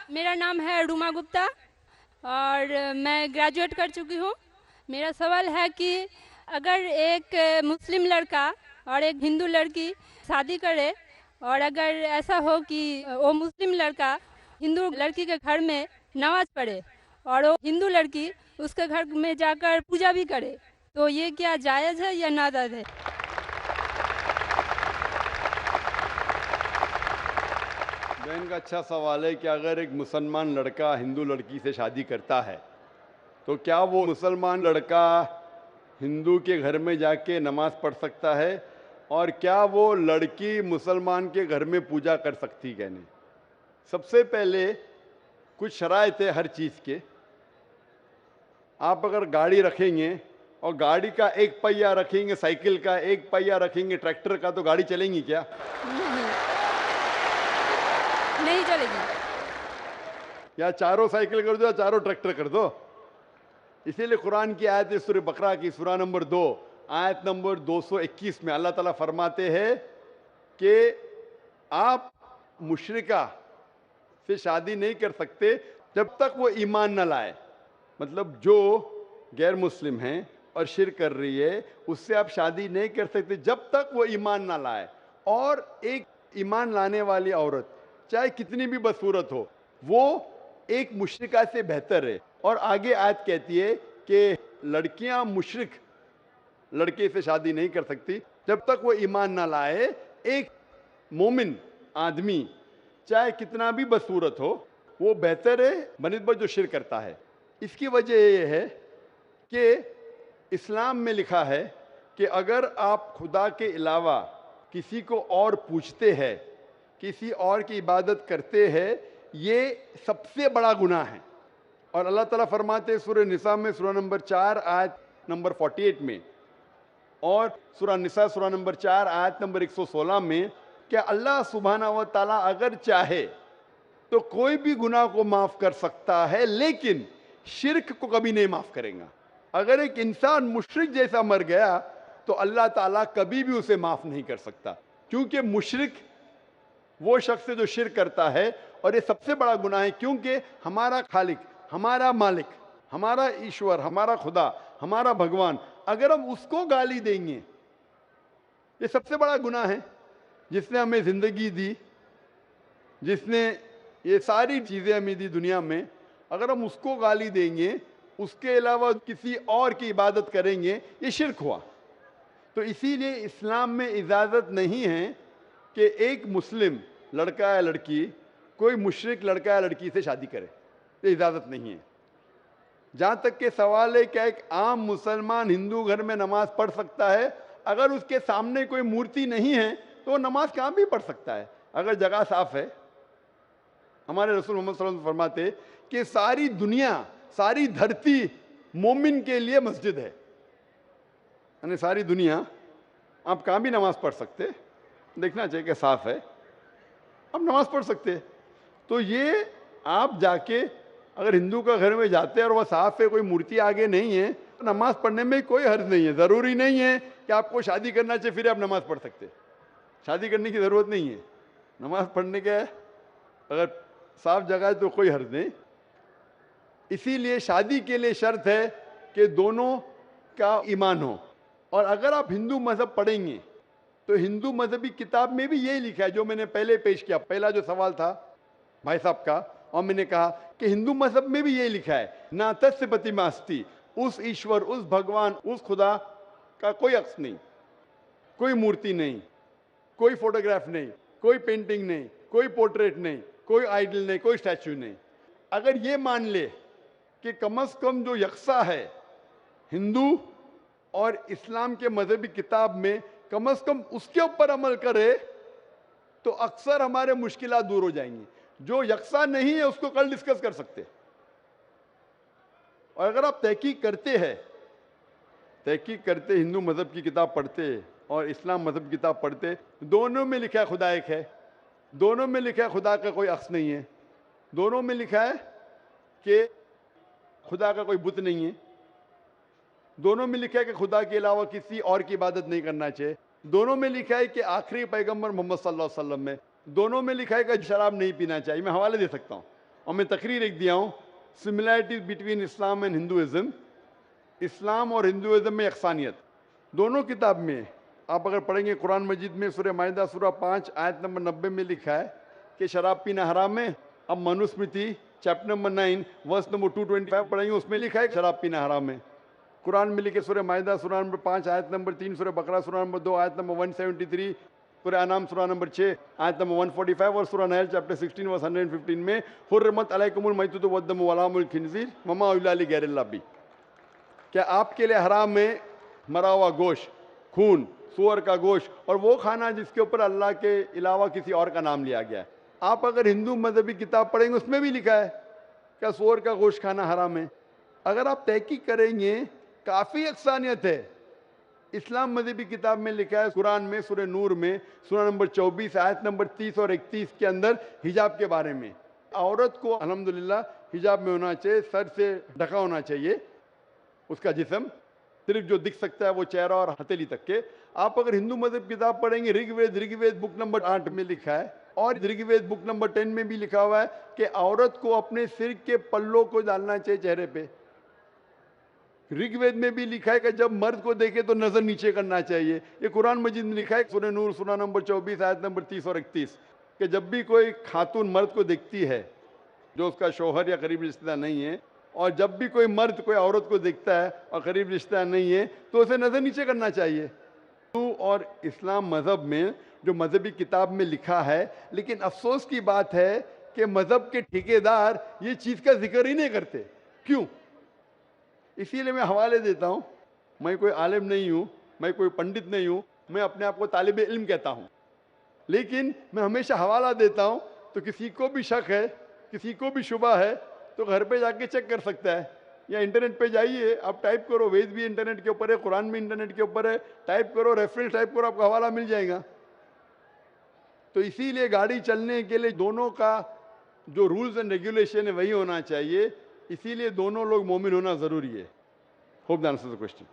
میرا نام ہے روما گپتا اور میں گریجویٹ کر چکی ہوں. میرا سوال ہے کہ اگر ایک مسلم لڑکا اور ایک ہندو لڑکی شادی کرے اور اگر ایسا ہو کہ وہ مسلم لڑکا ہندو لڑکی کے گھر میں نماز پڑھے اور وہ ہندو لڑکی اس کے گھر میں جا کر پوجا بھی کرے, تو یہ کیا جائز ہے یا ناجائز ہے؟ بہن کا اچھا سوال ہے کہ اگر ایک مسلمان لڑکا ہندو لڑکی سے شادی کرتا ہے تو کیا وہ مسلمان لڑکا ہندو کے گھر میں جا کے نماز پڑھ سکتا ہے, اور کیا وہ لڑکی مسلمان کے گھر میں پوجا کر سکتی کہ نہیں؟ سب سے پہلے کچھ شرائط ہے ہر چیز کے. آپ اگر گاڑی رکھیں گے اور گاڑی کا ایک پہیہ رکھیں گے, سائیکل کا ایک پہیہ رکھیں گے, ٹریکٹر کا, تو گاڑی چلیں گی کیا؟ نہیں چلے گی. یا چاروں سائیکل کر دو یا چاروں ٹریکٹر کر دو. اسی لیے قرآن کی آیت ہے سورہ بقرہ کی سورہ نمبر 2 آیت نمبر 221 میں اللہ تعالیٰ فرماتے ہیں کہ آپ مشرکہ سے شادی نہیں کر سکتے جب تک وہ ایمان نہ لائے. مطلب جو غیر مسلم ہیں اور شرک کر رہی ہے اس سے آپ شادی نہیں کر سکتے جب تک وہ ایمان نہ لائے. اور ایک ایمان لانے والی عورت چاہے کتنی بھی بدصورت ہو وہ ایک مشرکہ سے بہتر ہے. اور آگے آیت کہتی ہے کہ لڑکیاں مشرک لڑکے سے شادی نہیں کر سکتی جب تک وہ ایمان نہ لائے. ایک مومن آدمی چاہے کتنا بھی بدصورت ہو وہ بہتر ہے بنسبت جو شرک کرتا ہے. اس کی وجہ یہ ہے کہ اسلام میں لکھا ہے کہ اگر آپ خدا کے علاوہ کسی کو اور پوچھتے ہیں, کسی اور کی عبادت کرتے ہیں, یہ سب سے بڑا گناہ ہے. اور اللہ تعالیٰ فرماتے ہیں سورہ نساء میں سورہ نمبر 4 آیت نمبر 48 میں اور سورہ نساء سورہ نمبر 4 آیت نمبر 116 میں کہ اللہ سبحانہ و تعالیٰ اگر چاہے تو کوئی بھی گناہ کو معاف کر سکتا ہے لیکن شرک کو کبھی نہیں معاف کرے گا. اگر ایک انسان مشرک جیسا مر گیا تو اللہ تعالیٰ کبھی بھی اسے معاف نہیں کر سکتا, کیونکہ مشرک وہ شخص ہے جو شرک کرتا ہے. اور یہ سب سے بڑا گناہ ہے کیونکہ ہمارا خالق, ہمارا مالک, ہمارا ایشور, ہمارا خدا, ہمارا بھگوان, اگر ہم اس کو گالی دیں گے, یہ سب سے بڑا گناہ ہے. جس نے ہمیں زندگی دی, جس نے یہ ساری چیزیں ہمیں دی دنیا میں, اگر ہم اس کو گالی دیں گے, اس کے علاوہ کسی اور کی عبادت کریں گے, یہ شرک ہوا. تو اسی لیے اسلام میں اجازت نہیں ہے کہ ایک مسلم لڑکا یا لڑکی کوئی مشرک لڑکا یا لڑکی سے شادی کرے, یہ اجازت نہیں ہے. جہاں تک کہ سوال ہے کہ ایک عام مسلمان ہندو گھر میں نماز پڑھ سکتا ہے, اگر اس کے سامنے کوئی مورتی نہیں ہے تو وہ نماز کہاں بھی پڑھ سکتا ہے اگر جگہ صاف ہے. ہمارے رسول محمد صلی اللہ علیہ وسلم فرماتے کہ ساری دنیا, ساری دھرتی مومن کے لیے مسجد ہے. یعنی ساری دنیا آپ کہاں بھی نماز پڑھ سکتے, دیکھنا چاہیے کہ صاف ہے, آپ نماز پڑھ سکتے. تو یہ آپ جا کے اگر ہندو کا گھر میں جاتے ہیں اور وہ صاف ہے, کوئی مورتی آگے نہیں ہے, تو نماز پڑھنے میں کوئی حرج نہیں ہے. ضروری نہیں ہے کہ آپ کو شادی کرنا چاہیے پھر آپ نماز پڑھ سکتے. شادی کرنے کی ضرورت نہیں ہے, نماز پڑھنے کا اگر صاف جگہ ہے تو کوئی حرج نہیں. اسی لیے شادی کے لیے شرط ہے کہ دونوں کا ایمان ہو. اور اگر آپ ہندو مذہب پڑھیں گے تو ہندو مذہبی کتاب میں بھی یہی لکھا ہے جو میں نے پہلے پیش کیا, پہلا جو سوال تھا بھائی صاحب کا, اور میں نے کہا کہ ہندو مذہب میں بھی یہی لکھا ہے نا تس پتیماستی, اس ایشور, اس بھگوان, اس خدا کا کوئی عکس نہیں, کوئی مورتی نہیں, کوئی فوٹوگراف نہیں, کوئی پینٹنگ نہیں, کوئی پورٹریٹ نہیں, کوئی آئیڈل نہیں, کوئی اسٹیچو نہیں. اگر یہ مان لے کہ کم از کم جو یکساں ہے ہندو اور اسلام کے مذہبی کتاب میں, کم از کم اس کے اوپر عمل کرے تو اکثر ہمارے مشکلات دور ہو جائیں گی. جو یکساں نہیں ہے اس کو کل ڈسکس کر سکتے. اور اگر آپ تحقیق کرتے ہندو مذہب کی کتاب پڑھتے اور اسلام مذہب کی کتاب پڑھتے, دونوں میں لکھا ہے خدا ایک ہے, دونوں میں لکھا ہے خدا کا کوئی عکس نہیں ہے, دونوں میں لکھا ہے کہ خدا کا کوئی بت نہیں ہے, دونوں میں لکھا ہے کہ خدا کے علاوہ کسی اور کی عبادت نہیں کرنا چاہیے, دونوں میں لکھا ہے کہ آخری پیغمبر محمد صلی اللہ علیہ وسلم میں, دونوں میں لکھا ہے کہ شراب نہیں پینا چاہیے. میں حوالے دے سکتا ہوں. اور میں تقریر ایک دیا ہوں similarities between Islam and Hinduism. اسلام اور ہندوازم میں یکسانیت دونوں کتاب میں. آپ اگر پڑھیں گے قرآن مجید میں سورہ مائدہ سورہ 5 آیت نمبر 90 میں لکھا ہے کہ شراب پینا حرام ہے. اب Manusmriti chapter number 9 verse number 225 پڑھیں گے, اس میں لکھا ہے کہ شراب پینا حرام ہے. قرآن میں لکھے سورہ مائدہ سورہ نمبر 5 آیت نمبر 3, سورہ بقرہ سورہ نمبر 2 آیت نمبر 173, سورہ انعام سورہ نمبر 6 آیت نمبر 145 اور سورہ نحل چیپٹر 16 ورس 115 میں حرمت علیکم المیتۃ والدم ولحم الخنزیر وما اہل لغیر اللہ بھی. کیا آپ کے لیے حرام ہے مرا ہوا گوشت, خون, سور کا گوشت اور وہ کھانا جس کے اوپر اللہ کے علاوہ کسی اور کا نام لیا گیا ہے. آپ اگر ہندو مذہبی کتاب پڑھیں گے اس میں بھی لکھا ہے کہ سور کا گوشت کھانا حرام ہے. اگر آپ تحقیق کریں گے کافی یکسانیت ہے. اسلام مذہبی کتاب میں لکھا ہے قرآن میں سورہ نور میں سورہ نمبر 24 آیت نمبر 30 اور 31 کے اندر حجاب کے بارے میں. عورت کو الحمدللہ حجاب میں ہونا چاہیے, سر سے ڈھکا ہونا چاہیے اس کا جسم, صرف جو دکھ سکتا ہے وہ چہرہ اور ہتھیلی تک کے. آپ اگر ہندو مذہب کتاب پڑھیں گے رگ وید بک نمبر 8 میں لکھا ہے اور رگ وید بک نمبر 10 میں بھی لکھا ہوا ہے کہ عورت کو اپنے سر کے پلوں کو ڈالنا چاہیے چہرے پہ. رگ وید میں بھی لکھا ہے کہ جب مرد کو دیکھے تو نظر نیچے کرنا چاہیے. یہ قرآن مجید میں لکھا ہے سورہ نور سورہ نمبر 24 آیت نمبر 30 اور 31 کہ جب بھی کوئی خاتون مرد کو دیکھتی ہے جو اس کا شوہر یا قریب رشتہ دار نہیں ہے, اور جب بھی کوئی مرد کوئی عورت کو دیکھتا ہے اور قریب رشتہ دار نہیں ہے تو اسے نظر نیچے کرنا چاہیے. اور اسلام مذہب میں جو مذہبی کتاب میں لکھا ہے, لیکن افسوس کی بات ہے کہ مذہب کے ٹھیکیدار یہ چیز کا ذکر ہی نہیں کرتے. کیوں؟ اسی لیے میں حوالے دیتا ہوں. میں کوئی عالم نہیں ہوں, میں کوئی پنڈت نہیں ہوں, میں اپنے آپ کو طالب علم کہتا ہوں, لیکن میں ہمیشہ حوالہ دیتا ہوں. تو کسی کو بھی شک ہے, کسی کو بھی شبہ ہے تو گھر پہ جا کے چیک کر سکتا ہے, یا انٹرنیٹ پہ جائیے, آپ ٹائپ کرو, وید بھی انٹرنیٹ کے اوپر ہے, قرآن بھی انٹرنیٹ کے اوپر ہے, ٹائپ کرو, ریفرنس ٹائپ کرو, آپ کو حوالہ مل جائے گا. تو اسی لیے گاڑی چلنے کے لیے دونوں کا جو رولز اینڈ ریگولیشن ہے وہی ہونا چاہیے. اسی لیے دونوں لوگ مومن ہونا ضروری ہے. Hope that answers the question.